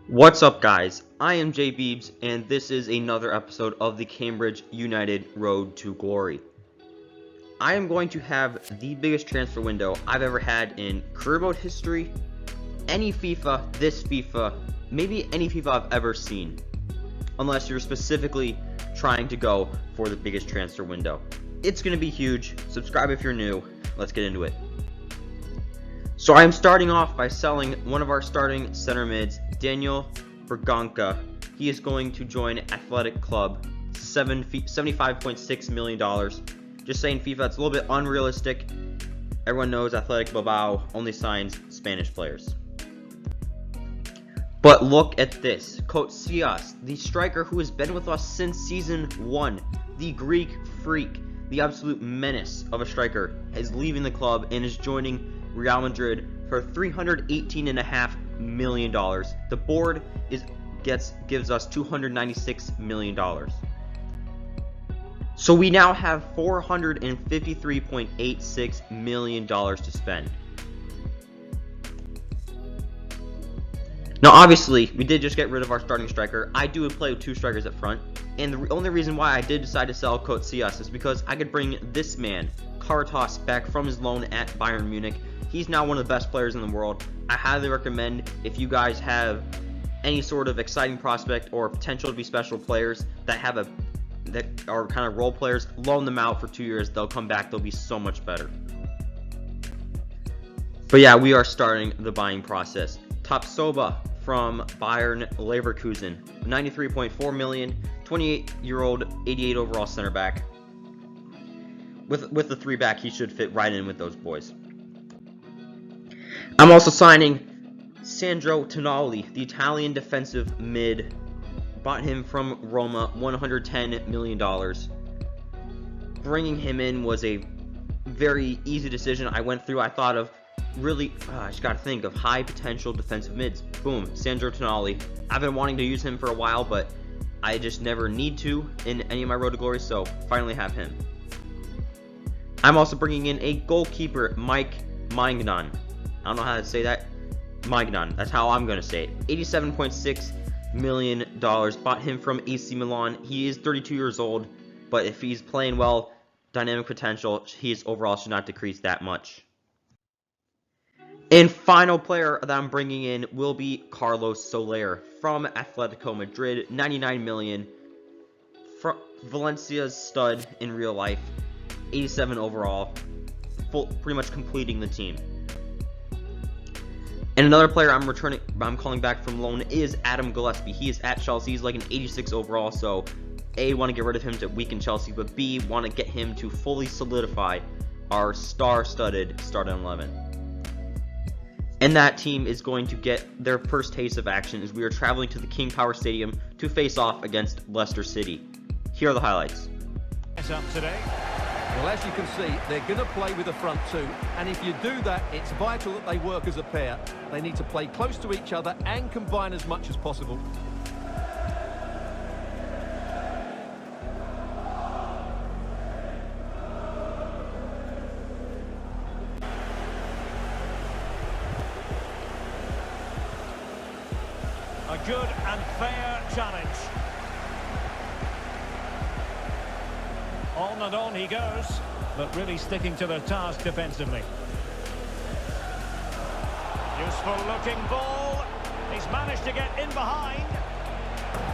What's up, guys? I am Jay Beebs, and this is another episode of the Cambridge United Road to Glory. I am going to have the biggest transfer window I've ever had in career mode history, any FIFA, this FIFA, maybe any FIFA I've ever seen, unless you're specifically trying to go for the biggest transfer window. It's going to be huge. Subscribe if you're new. Let's get into it. So I am starting off by selling one of our starting center mids, Daniel Berganca. He is going to join Athletic Club, $75.6 million. Just saying, FIFA, it's a little bit unrealistic. Everyone knows Athletic Bilbao only signs Spanish players. But look at this. Koutsias, the striker who has been with us since Season 1, the Greek freak, the absolute menace of a striker, is leaving the club and is joining Real Madrid for $318.5 million. The board gives us $296 million. So we now have $453.86 million to spend. Now, obviously, we did just get rid of our starting striker. I do play with two strikers up front, and the only reason why I did decide to sell Koutsias is because I could bring this man, Caritas, back from his loan at Bayern Munich. He's now one of the best players in the world. I highly recommend, if you guys have any sort of exciting prospect or potential to be special players that are kind of role players, loan them out for 2 years. They'll come back. They'll be so much better. But yeah, we are starting the buying process. Tapsoba from Bayern Leverkusen, $93.4 million, 28-year-old, 88 overall center back. With the 3-back, he should fit right in with those boys. I'm also signing Sandro Tonali, the Italian defensive mid. Bought him from Roma, $110 million. Bringing him in was a very easy decision. I went through, I thought of really, I just got to think of high potential defensive mids. Boom, Sandro Tonali. I've been wanting to use him for a while, but I just never need to in any of my Road to Glory, so finally have him. I'm also bringing in a goalkeeper, Mike Maignan. I don't know how to say that. Maignan. That's how I'm going to say it. $87.6 million. Bought him from AC Milan. He is 32 years old, but if he's playing well, dynamic potential, his overall should not decrease that much. And final player that I'm bringing in will be Carlos Soler from Atletico Madrid. $99 million. From Valencia's stud in real life. 87 overall. Pretty much completing the team. And another player I'm calling back from loan is Adam Gillespie. He is at Chelsea. He's like an 86 overall, so A, want to get rid of him to weaken Chelsea, but B, want to get him to fully solidify our star-studded starting 11. And that team is going to get their first taste of action as we are traveling to the King Power Stadium to face off against Leicester City. Here are the highlights. Up today. Well, as you can see, they're going to play with a front two, and if you do that, it's vital that they work as a pair. They need to play close to each other and combine as much as possible. A good and fair challenge. On and on he goes, but really sticking to their task defensively. Useful looking ball. He's managed to get in behind.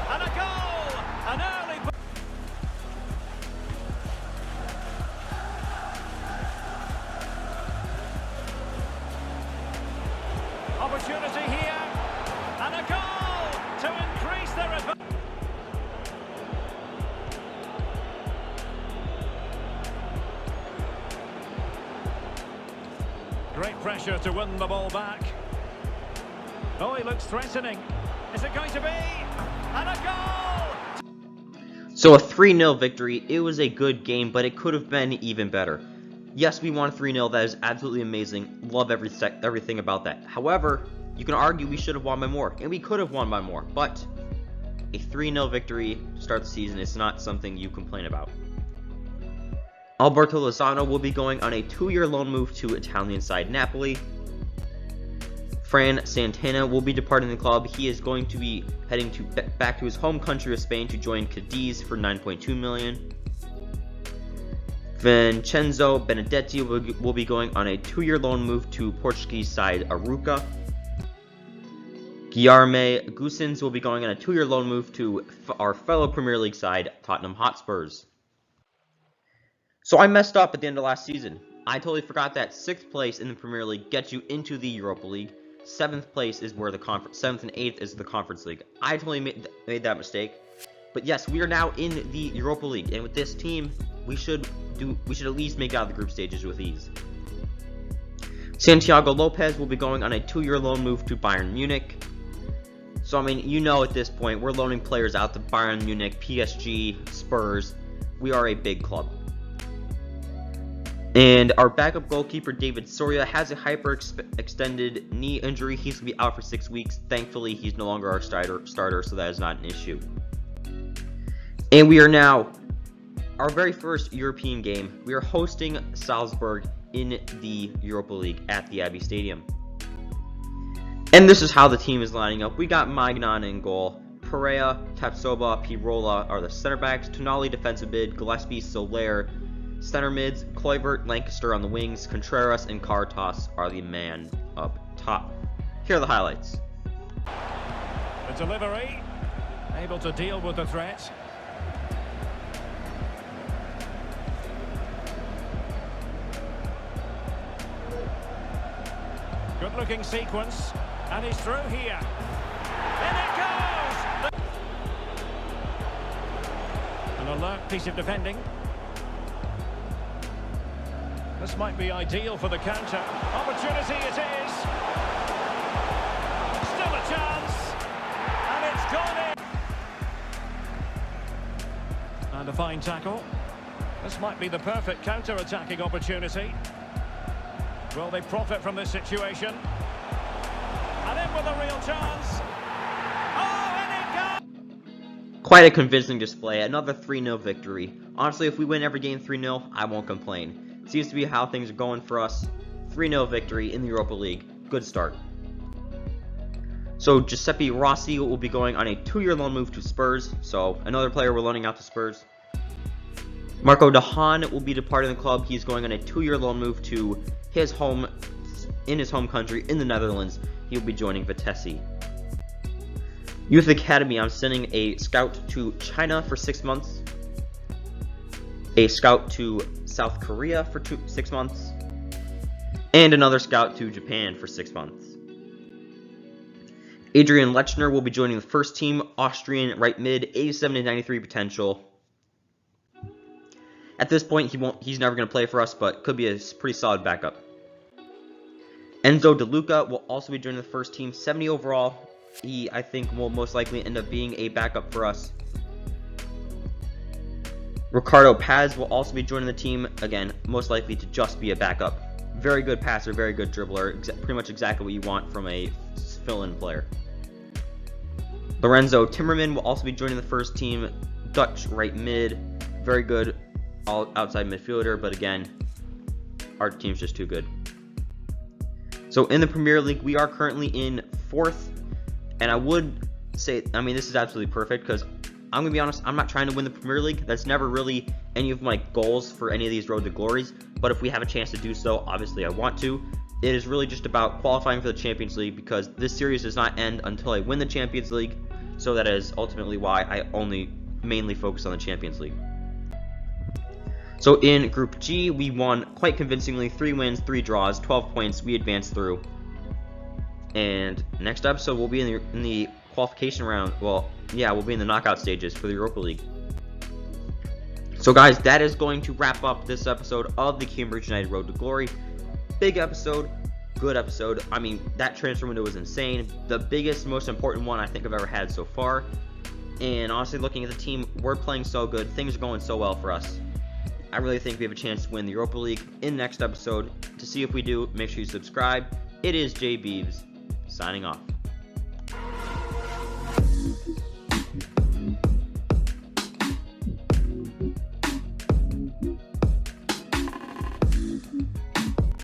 And a goal! An early... Opportunity here. And a goal to increase their advantage. Great pressure to win the ball back. Oh, he looks threatening. Is it going to be? And a goal! So a 3-0 victory. It was a good game, but it could have been even better. Yes, we won 3-0. That is absolutely amazing. Love everything about that. However, you can argue we should have won by more, and we could have won by more, but a 3-0 victory to start the season is not something you complain about. Alberto Lozano will be going on a 2-year loan move to Italian side Napoli. Fran Santana will be departing the club. He is going to be heading back to his home country of Spain to join Cadiz for $9.2 million. Vincenzo Benedetti will be going on a 2-year loan move to Portuguese side Arouca. Guilherme Gusens will be going on a 2-year loan move to our fellow Premier League side, Tottenham Hotspurs. So I messed up at the end of last season. I totally forgot that 6th place in the Premier League gets you into the Europa League. 7th place is where the 7th and 8th is the Conference League. I totally made that mistake. But yes, we are now in the Europa League, and with this team, we should at least make it out of the group stages with ease. Santiago Lopez will be going on a 2-year loan move to Bayern Munich. So I mean, you know, at this point, we're loaning players out to Bayern Munich, PSG, Spurs. We are a big club. And our backup goalkeeper, David Soria, has a hyperextended knee injury. He's going to be out for 6 weeks. Thankfully, he's no longer our starter, so that is not an issue. And we are now, our very first European game, we are hosting Salzburg in the Europa League at the Abbey Stadium. And this is how the team is lining up. We got Magnan in goal. Perea, Tapsoba, Pirola are the center backs. Tonali defensive mid. Gillespie, Soler center mids. Kluivert, Lancaster on the wings. Contreras and Caritas are the man up top. Here are the highlights. The delivery, able to deal with the threat. Good looking sequence, and he's through here. In it goes! An alert piece of defending. This might be ideal for the counter. Opportunity it is. Still a chance. And it's gone in. And a fine tackle. This might be the perfect counter-attacking opportunity. Will they profit from this situation? And in with a real chance. Oh, and it goes! Quite a convincing display. Another 3-0 victory. Honestly, if we win every game 3-0, I won't complain. Seems to be how things are going for us. 3-0 victory in the Europa League. Good start. So Giuseppe Rossi will be going on a 2-year loan move to Spurs. So another player we're loaning out to Spurs. Marco Dahan will be departing the club. He's going on a 2-year loan move to his home country in the Netherlands. He will be joining Vitesse. Youth Academy, I'm sending a scout to China for 6 months. A scout to South Korea for 6 months, and another scout to Japan for 6 months. Adrian Lechner will be joining the first team, Austrian right mid, 87 to 93 potential. At this point, he's never going to play for us, but could be a pretty solid backup. Enzo De Luca will also be joining the first team, 70 overall. He, I think, will most likely end up being a backup for us. Ricardo Paz will also be joining the team, again, most likely to just be a backup. Very good passer, very good dribbler, pretty much exactly what you want from a fill-in player. Lorenzo Timmerman will also be joining the first team, Dutch right mid, very good outside midfielder, but again, our team's just too good. So in the Premier League, we are currently in 4th, and I would say, I mean, this is absolutely perfect, because I'm going to be honest, I'm not trying to win the Premier League. That's never really any of my goals for any of these Road to Glories. But if we have a chance to do so, obviously I want to. It is really just about qualifying for the Champions League, because this series does not end until I win the Champions League. So that is ultimately why I only mainly focus on the Champions League. So in Group G, we won quite convincingly. 3 wins, 3 draws, 12 points. We advanced through. And next episode, we'll be in the qualification round. Well, yeah, we'll be in the knockout stages for the Europa League. So guys, that is going to wrap up this episode of the Cambridge United Road to Glory. Big episode, good episode. I mean, that transfer window was insane. The biggest, most important one I think I've ever had so far. And honestly, looking at the team, we're playing so good. Things are going so well for us. I really think we have a chance to win the Europa League in the next episode. To see if we do, make sure you subscribe. It is Jay Beeves, signing off.